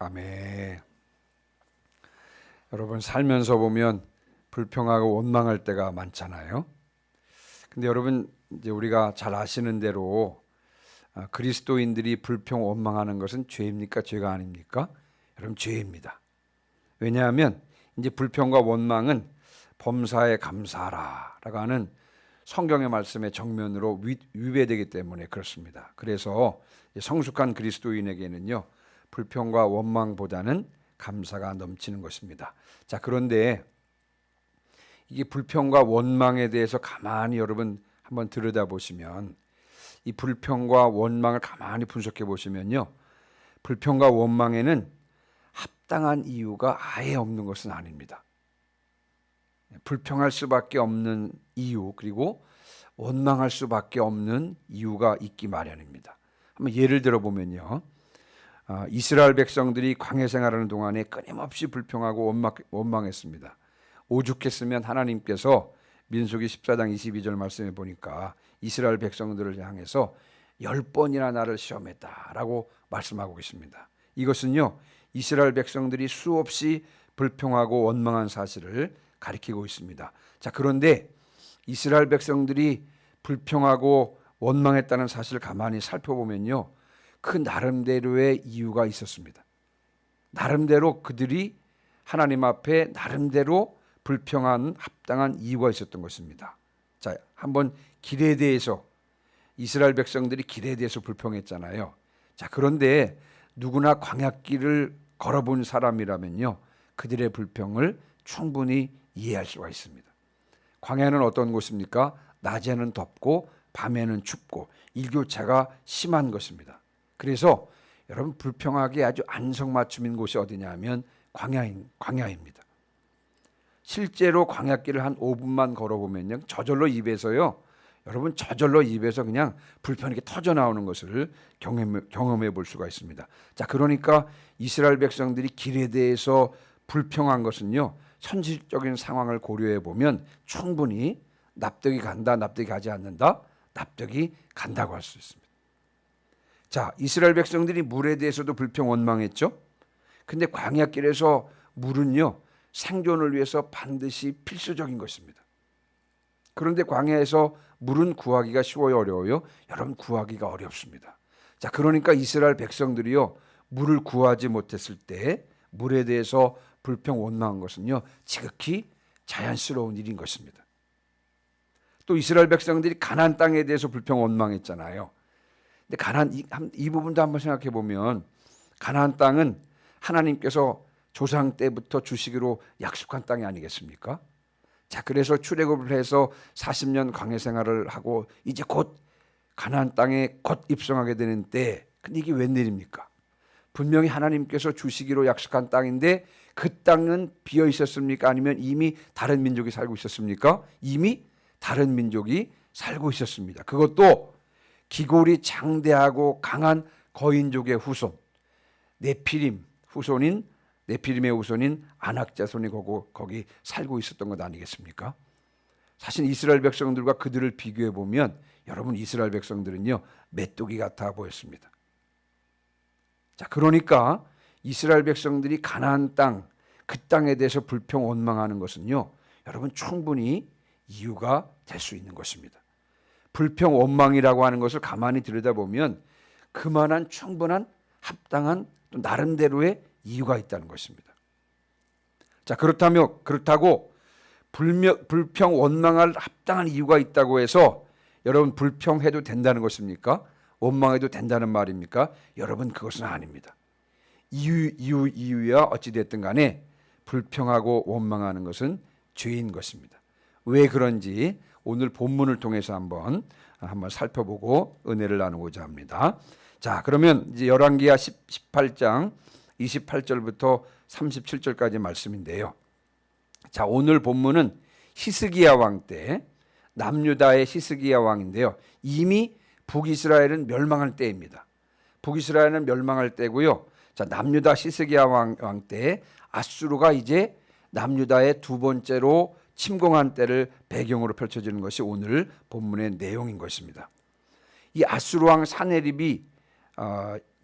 아멘. 여러분 살면서 보면 불평하고 원망할 때가 많잖아요. 근데 여러분 이제 우리가 잘 아시는 대로 그리스도인들이 불평 원망하는 것은 죄입니까? 죄가 아닙니까? 여러분 죄입니다. 왜냐하면 이제 불평과 원망은 범사에 감사하라라고 하는 성경의 말씀의 정면으로 위배되기 때문에 그렇습니다. 그래서 성숙한 그리스도인에게는요, 불평과 원망보다는 감사가 넘치는 것입니다. 자, 그런데 이게 불평과 원망에 대해서 가만히 여러분 한번 들여다보시면, 이 불평과 원망을 가만히 분석해 보시면요, 불평과 원망에는 합당한 이유가 아예 없는 것은 아닙니다. 불평할 수밖에 없는 이유, 그리고 원망할 수밖에 없는 이유가 있기 마련입니다. 한번 예를 들어 보면요, 이스라엘 백성들이 광야 생활하는 동안에 끊임없이 불평하고 원망했습니다. 오죽했으면 하나님께서 민수기 14장 22절 말씀에 보니까 이스라엘 백성들을 향해서 10번이나 나를 시험했다라고 말씀하고 계십니다. 이것은요, 이스라엘 백성들이 수없이 불평하고 원망한 사실을 가리키고 있습니다. 자, 그런데 이스라엘 백성들이 불평하고 원망했다는 사실을 가만히 살펴보면요, 그 나름대로의 이유가 있었습니다. 나름대로 그들이 하나님 앞에 나름대로 불평한 합당한 이유가 있었던 것입니다. 자, 한번 길에 대해서, 이스라엘 백성들이 길에 대해서 불평했잖아요. 자, 그런데 누구나 광야길을 걸어본 사람이라면요, 그들의 불평을 충분히 이해할 수가 있습니다. 광야는 어떤 곳입니까? 낮에는 덥고 밤에는 춥고 일교차가 심한 것입니다. 그래서 여러분 불평하기 아주 안성맞춤인 곳이 어디냐면 광야입니다. 실제로 광야길을 한 5분만 걸어보면요, 저절로 입에서요, 여러분 저절로 입에서 그냥 불평이 이렇게 터져 나오는 것을 경험해 볼 수가 있습니다. 자, 그러니까 이스라엘 백성들이 길에 대해서 불평한 것은요, 현실적인 상황을 고려해 보면 충분히 납득이 간다, 납득이 가지 않는다, 납득이 간다고 할 수 있습니다. 자, 이스라엘 백성들이 물에 대해서도 불평 원망했죠. 근데 광야길에서 물은요, 생존을 위해서 반드시 필수적인 것입니다. 그런데 광야에서 물은 구하기가 쉬워요, 어려워요? 여러분 구하기가 어렵습니다. 자, 그러니까 이스라엘 백성들이요, 물을 구하지 못했을 때 물에 대해서 불평 원망한 것은요, 지극히 자연스러운 일인 것입니다. 또 이스라엘 백성들이 가나안 땅에 대해서 불평 원망했잖아요. 근데 가나안 이 부분도 한번 생각해 보면, 가나안 땅은 하나님께서 조상 때부터 주시기로 약속한 땅이 아니겠습니까? 자, 그래서 출애굽을 해서 40년 광야 생활을 하고 이제 곧 가나안 땅에 곧 입성하게 되는 때, 근데 이게 웬일입니까? 분명히 하나님께서 주시기로 약속한 땅인데 그 땅은 비어 있었습니까? 아니면 이미 다른 민족이 살고 있었습니까? 이미 다른 민족이 살고 있었습니다. 그것도 기골이 장대하고 강한 거인족의 후손, 네피림의 후손인 아낙 자손이 거기 살고 있었던 것 아니겠습니까? 사실 이스라엘 백성들과 그들을 비교해 보면 여러분 이스라엘 백성들은요, 메뚜기 같아 보였습니다. 자, 그러니까 이스라엘 백성들이 가나안 땅, 그 땅에 대해서 불평 원망하는 것은요, 여러분 충분히 이유가 될 수 있는 것입니다. 불평 원망이라고 하는 것을 가만히 들여다보면 그만한 충분한 합당한 또 나름대로의 이유가 있다는 것입니다. 자, 그렇다고 불평 원망할 합당한 이유가 있다고 해서 여러분 불평해도 된다는 것입니까? 원망해도 된다는 말입니까? 여러분 그것은 아닙니다. 이유야 어찌 됐든 간에 불평하고 원망하는 것은 죄인 것입니다. 왜 그런지 오늘 본문을 통해서 한번 살펴보고 은혜를 나누고자 합니다. 자, 그러면 이제 열왕기하 18장 28절부터 37절까지 말씀인데요. 자, 오늘 본문은 히스기야 왕 때, 남유다의 히스기야 왕인데요. 이미 북이스라엘은 멸망할 때입니다. 북이스라엘은 멸망할 때고요. 자, 남유다 히스기야 왕 때 아수르가 이제 남유다의 두 번째로 침공한 때를 배경으로 펼쳐지는 것이 오늘 본문의 내용인 것입니다. 이 아수르 왕 사네립이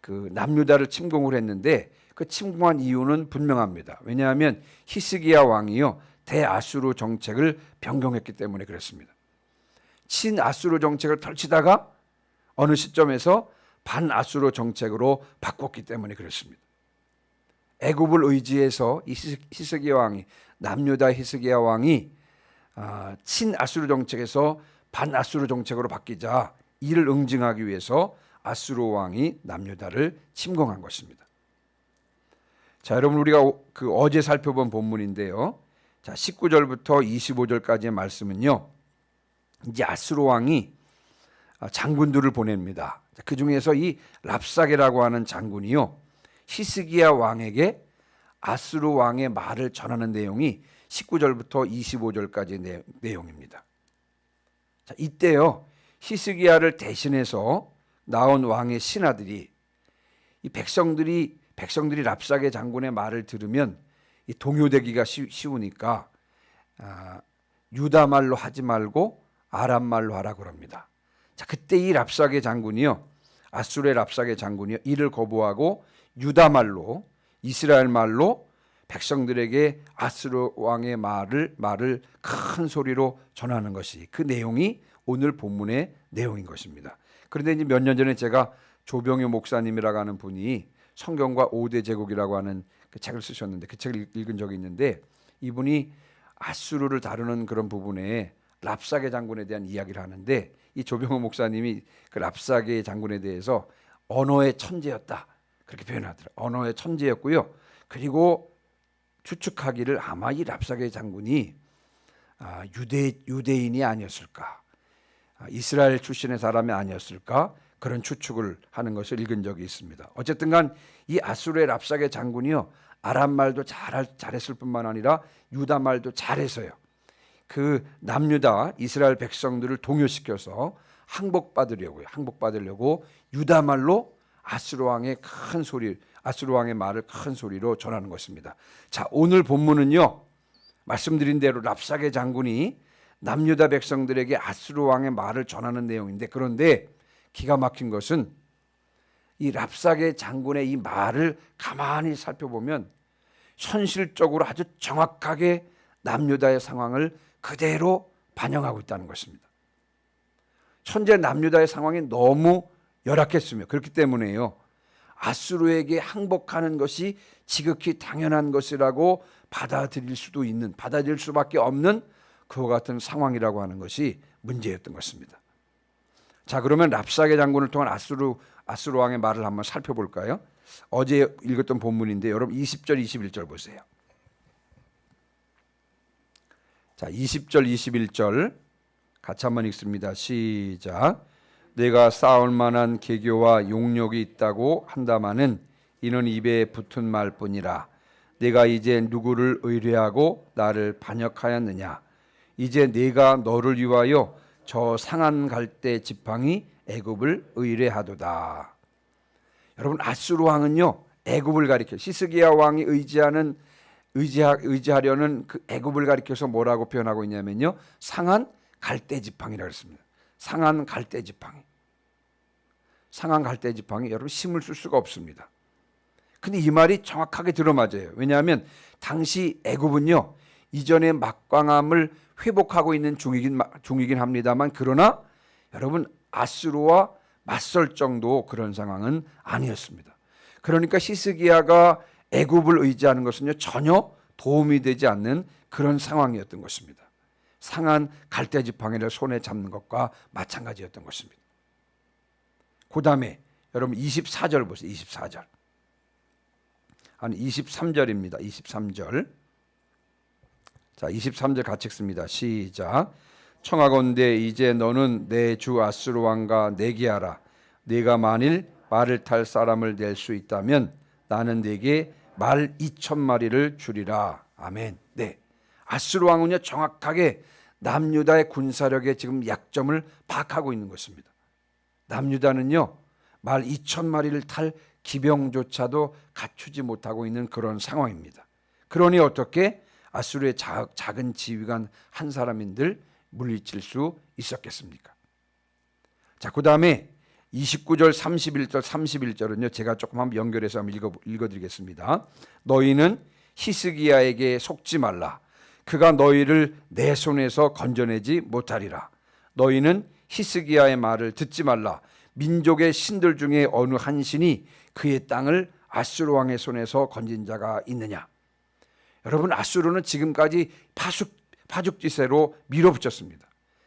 그 남유다를 침공을 했는데 그 침공한 이유는 분명합니다. 왜냐하면 히스기야 왕이요 대아수르 정책을 변경했기 때문에 그렇습니다. 친아수르 정책을 펼치다가 어느 시점에서 반아수르 정책으로 바꿨기 때문에 그렇습니다. 애굽을 의지해서 이 히스기야 왕이 남유다 히스기야 왕이 친아수르 정책에서 반아수르 정책으로 바뀌자 이를 응징하기 위해서 아수르 왕이 남유다를 침공한 것입니다. 자, 여러분 우리가 그 어제 살펴본 본문인데요. 자, 19절부터 25절까지의 말씀은요. 이제 아수르 왕이 장군들을 보냅니다. 그 중에서 이 랍사게라고 하는 장군이요. 히스기야 왕에게 아수르 왕의 말을 전하는 내용이 19절부터 25절까지의 내용입니다. 자, 이때요. 히스기야를 대신해서 나온 왕의 신하들이 이 백성들이 랍사게 장군의 말을 들으면 이 동요되기가 쉬우니까 유다 말로 하지 말고 아람 말로 하라 그럽니다. 자, 그때 이 랍사게 장군이요. 아수르의 랍사게 장군이요. 이를 거부하고 유다 말로 이스라엘 말로 백성들에게 아수르 왕의 말을 큰 소리로 전하는 것이 그 내용이 오늘 본문의 내용인 것입니다. 그런데 이제 몇 년 전에 제가 조병효 목사님이라고 하는 분이 성경과 5대 제국이라고 하는 그 책을 쓰셨는데 그 책을 읽은 적이 있는데 이분이 아수르를 다루는 그런 부분에 랍사게 장군에 대한 이야기를 하는데 이 조병호 목사님이 그 랍사게 장군에 대해서 언어의 천재였다 그렇게 표현하더라고요. 언어의 천재였고요. 그리고 추측하기를 아마 이 랍사게 장군이 유대인이 아니었을까, 이스라엘 출신의 사람이 아니었을까 그런 추측을 하는 것을 읽은 적이 있습니다. 어쨌든간 이 아수르의 랍사게 장군이요 아람 말도 잘했을 뿐만 아니라 유다 말도 잘해서요. 그 남유다 이스라엘 백성들을 동요시켜서 항복받으려고 유다 말로 아수르 왕의 말을 큰 소리로 전하는 것입니다. 자, 오늘 본문은요. 말씀드린 대로 랍사게 장군이 남유다 백성들에게 아수르 왕의 말을 전하는 내용인데 그런데 기가 막힌 것은 이 랍사게 장군의 이 말을 가만히 살펴보면 현실적으로 아주 정확하게 남유다의 상황을 그대로 반영하고 있다는 것입니다. 현재 남유다의 상황이 너무 열악했으며 그렇기 때문에요. 아수르에게 항복하는 것이 지극히 당연한 것이라고 받아들일 수밖에 없는 그와 같은 상황이라고 하는 것이 문제였던 것입니다. 자, 그러면 랍사게 장군을 통한 아수르 왕의 말을 한번 살펴볼까요? 어제 읽었던 본문인데 여러분 20절 21절 보세요. 자, 20절 21절 같이 한번 읽습니다. 시작. 내가 쌓을 만한 계교와 용력이 있다고 한다마는 이는 입에 붙은 말뿐이라. 내가 이제 누구를 의뢰하고 나를 반역하였느냐. 이제 내가 너를 위하여 저 상한 갈대 지팡이 애굽을 의뢰하도다. 여러분 아수르 왕은요 애굽을 가리켜 히스기야 왕이 의지하려는 그 애굽을 가리켜서 뭐라고 표현하고 있냐면요 상한 갈대 지팡이라고 했습니다. 상한 갈대 지팡이 여러분 힘을 쓸 수가 없습니다. 근데 이 말이 정확하게 들어맞아요. 왜냐하면 당시 애굽은요 이전의 막강함을 회복하고 있는 중이긴 합니다만 그러나 여러분 아수르와 맞설 정도 그런 상황은 아니었습니다. 그러니까 히스기야가 애굽을 의지하는 것은요 전혀 도움이 되지 않는 그런 상황이었던 것입니다. 상한 갈대 지팡이를 손에 잡는 것과 마찬가지였던 것입니다. 그 다음에 여러분 24절 보세요. 24절. 아니 23절입니다. 23절. 자, 23절 같이 읽습니다. 시작. 청하건대 이제 너는 내 주 아수르 왕과 내기하라. 네가 만일 말을 탈 사람을 낼 수 있다면 나는 네게 말 2,000마리를 주리라. 아멘. 네. 아수르 왕은요 정확하게 남유다의 군사력에 지금 약점을 파악하고 있는 것입니다. 남유다는요 말 2,000마리를 탈 기병조차도 갖추지 못하고 있는 그런 상황입니다. 그러니 어떻게 아수르의 작은 지휘관 한 사람인들 물리칠 수 있었겠습니까? 자, 그 다음에 29절 31절 31절은요. 제가 조금 한번 연결해서 한번 읽어드리겠습니다. 너희는 히스기야에게 속지 말라. 그가 너희를 내 손에서 건져내지 못하리라. 너희는 히스기야의 말을 듣지 말라. 민족의 신들 중에 어느 한 신이 그의 땅을 아수르 왕의 손에서 건진 자가 있느냐. 여러분, 아수르는 지금까지 파죽지세로 밀어붙였습니다.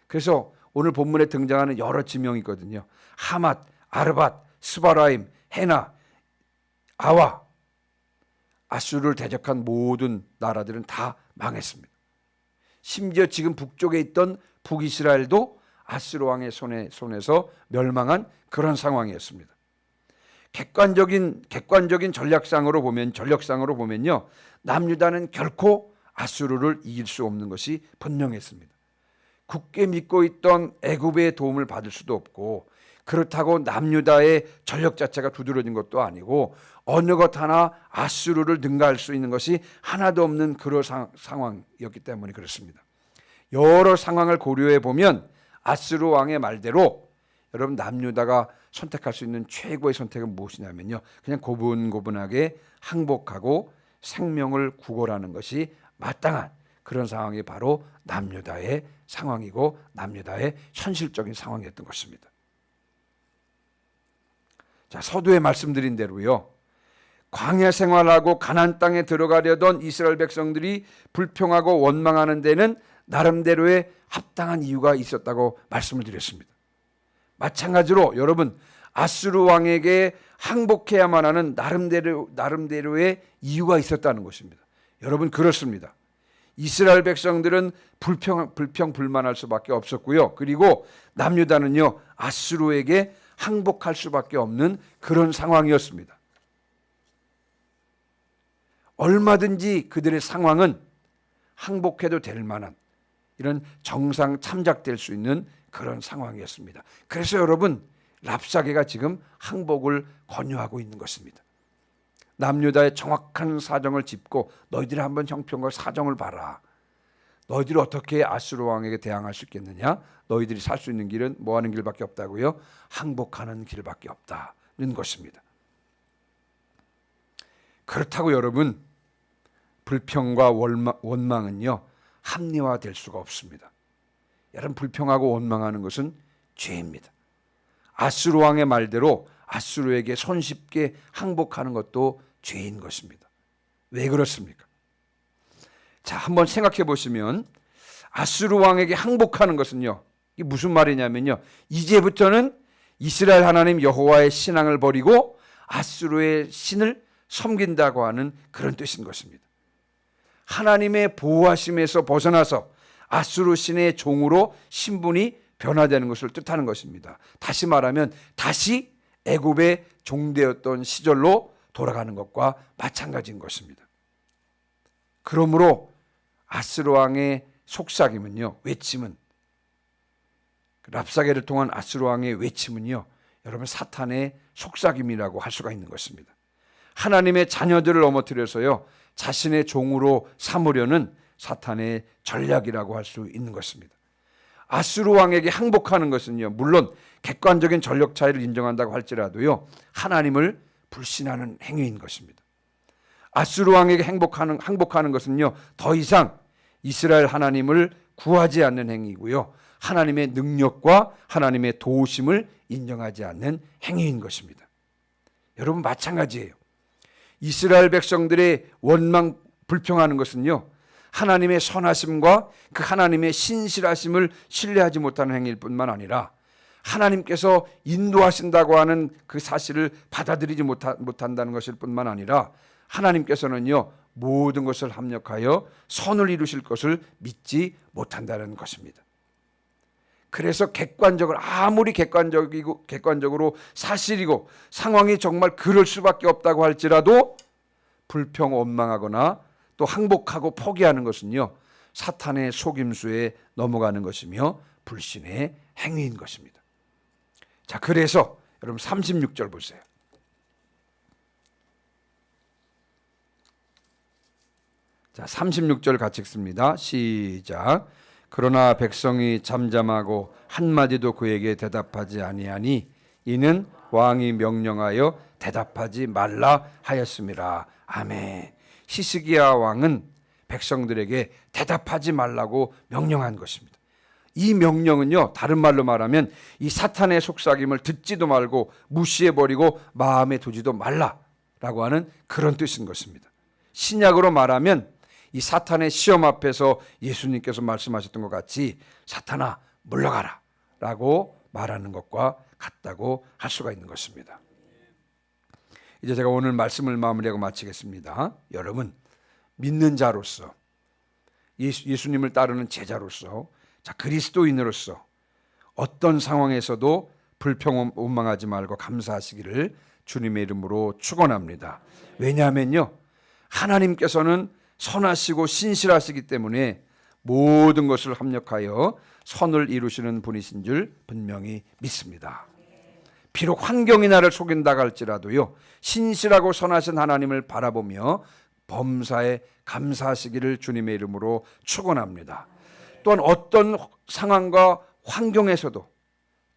그래서 오늘 본문에 등장하는 여러 지명이 있거든요. 하맛, 아르밧, 스바라임, 헤나, 아와. 아수르를 대적한 모든 나라들은 다 망했습니다. 심지어 지금 북쪽에 있던 북이스라엘도 아수르 왕의 손에서 멸망한 그런 상황이었습니다. 객관적인 전략상으로 보면요, 남유다는 결코 아수르를 이길 수 없는 것이 분명했습니다. 굳게 믿고 있던 애굽의 도움을 받을 수도 없고, 그렇다고 남유다의 전력 자체가 두드러진 것도 아니고, 어느 것 하나 아수르를 능가할 수 있는 것이 하나도 없는 그런 상황이었기 때문에 그렇습니다. 여러 상황을 고려해 보면 아수르 왕의 말대로 여러분, 남유다가 선택할 수 있는 최고의 선택은 무엇이냐면요, 그냥 고분고분하게 항복하고 생명을 구걸하는 것이 마땅한 그런 상황이 바로 남유다의 상황이고 남유다의 현실적인 상황이었던 것입니다. 자, 서두에 말씀드린 대로요, 광야 생활하고 가나안 땅에 들어가려던 이스라엘 백성들이 불평하고 원망하는 데는 나름대로의 합당한 이유가 있었다고 말씀을 드렸습니다. 마찬가지로 여러분, 아수르 왕에게 항복해야만 하는 나름대로의 이유가 있었다는 것입니다. 여러분, 그렇습니다. 이스라엘 백성들은 불평불만할 수밖에 없었고요. 그리고 남유다는요, 아수르에게 항복할 수밖에 없는 그런 상황이었습니다. 얼마든지 그들의 상황은 항복해도 될 만한 이런 정상 참작될 수 있는 그런 상황이었습니다. 그래서 여러분, 랍사게가 지금 항복을 권유하고 있는 것입니다. 남유다의 정확한 사정을 짚고 너희들이 한번 형편과 사정을 봐라. 너희들이 어떻게 아수르 왕에게 대항할 수 있겠느냐? 너희들이 살 수 있는 길은 뭐 하는 길밖에 없다고요? 항복하는 길밖에 없다는 것입니다. 그렇다고 여러분, 불평과 원망은요, 합리화될 수가 없습니다. 여러분, 불평하고 원망하는 것은 죄입니다. 아수르 왕의 말대로 아수르에게 손쉽게 항복하는 것도 죄인 것입니다. 왜 그렇습니까? 자, 한번 생각해 보시면 아수르 왕에게 항복하는 것은요, 이게 무슨 말이냐면요, 이제부터는 이스라엘 하나님 여호와의 신앙을 버리고 아수르의 신을 섬긴다고 하는 그런 뜻인 것입니다. 하나님의 보호하심에서 벗어나서 아수르 신의 종으로 신분이 변화되는 것을 뜻하는 것입니다. 다시 말하면 다시 애굽의 종되었던 시절로 돌아가는 것과 마찬가지인 것입니다. 그러므로 아수르 왕의 속삭임은요, 외침은, 랍사게를 통한 아수르 왕의 외침은요, 여러분, 사탄의 속삭임이라고 할 수가 있는 것입니다. 하나님의 자녀들을 넘어뜨려서요, 자신의 종으로 삼으려는 사탄의 전략이라고 할 수 있는 것입니다. 아수르 왕에게 항복하는 것은요, 물론 객관적인 전력 차이를 인정한다고 할지라도요, 하나님을 불신하는 행위인 것입니다. 아수르 왕에게 항복하는 것은요, 더 이상 이스라엘 하나님을 구하지 않는 행위이고요, 하나님의 능력과 하나님의 도우심을 인정하지 않는 행위인 것입니다. 여러분, 마찬가지예요. 이스라엘 백성들의 원망, 불평하는 것은요, 하나님의 선하심과 그 하나님의 신실하심을 신뢰하지 못하는 행위일 뿐만 아니라 하나님께서 인도하신다고 하는 그 사실을 받아들이지 못한다는 것일 뿐만 아니라 하나님께서는요, 모든 것을 합력하여 선을 이루실 것을 믿지 못한다는 것입니다. 그래서 아무리 객관적으로 사실이고 상황이 정말 그럴 수밖에 없다고 할지라도 불평, 원망하거나 또 항복하고 포기하는 것은요, 사탄의 속임수에 넘어가는 것이며 불신의 행위인 것입니다. 자, 그래서 여러분 36절 보세요. 자, 36절 같이 읽습니다. 시작. 그러나 백성이 잠잠하고 한마디도 그에게 대답하지 아니하니 이는 왕이 명령하여 대답하지 말라 하였습니다. 아멘. 히스기야 왕은 백성들에게 대답하지 말라고 명령한 것입니다. 이 명령은요, 다른 말로 말하면 이 사탄의 속삭임을 듣지도 말고 무시해버리고 마음에 두지도 말라라고 하는 그런 뜻인 것입니다. 신약으로 말하면 이 사탄의 시험 앞에서 예수님께서 말씀하셨던 것 같이 사탄아 물러가라 라고 말하는 것과 같다고 할 수가 있는 것입니다. 이제 제가 오늘 말씀을 마무리하고 마치겠습니다. 여러분, 믿는 자로서, 예수님을 따르는 제자로서, 자, 그리스도인으로서 어떤 상황에서도 불평 원망하지 말고 감사하시기를 주님의 이름으로 축원합니다. 왜냐하면요, 하나님께서는 선하시고 신실하시기 때문에 모든 것을 합력하여 선을 이루시는 분이신 줄 분명히 믿습니다. 비록 환경이 나를 속인다 할지라도요, 신실하고 선하신 하나님을 바라보며 범사에 감사하시기를 주님의 이름으로 축원합니다. 또한 어떤 상황과 환경에서도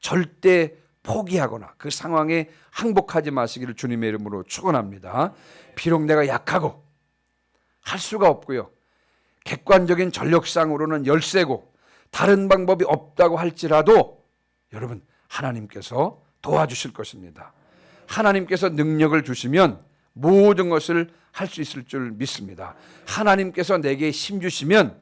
절대 포기하거나 그 상황에 항복하지 마시기를 주님의 이름으로 축원합니다. 비록 내가 약하고 할 수가 없고요, 객관적인 전력상으로는 열세고 다른 방법이 없다고 할지라도 여러분, 하나님께서 도와주실 것입니다. 하나님께서 능력을 주시면 모든 것을 할 수 있을 줄 믿습니다. 하나님께서 내게 힘 주시면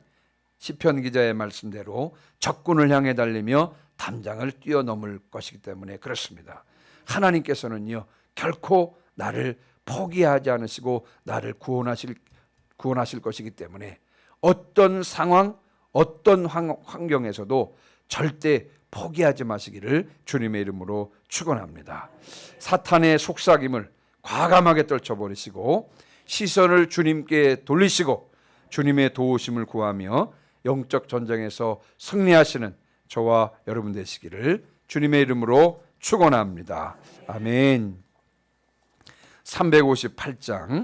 시편 기자의 말씀대로 적군을 향해 달리며 담장을 뛰어넘을 것이기 때문에 그렇습니다. 하나님께서는요, 결코 나를 포기하지 않으시고 나를 구원하실 것이기 때문에 어떤 상황, 어떤 환경에서도 절대 포기하지 마시기를 주님의 이름으로 축원합니다. 사탄의 속삭임을 과감하게 떨쳐버리시고 시선을 주님께 돌리시고 주님의 도우심을 구하며 영적 전쟁에서 승리하시는 저와 여러분 되시기를 주님의 이름으로 축원합니다. 아멘. 358장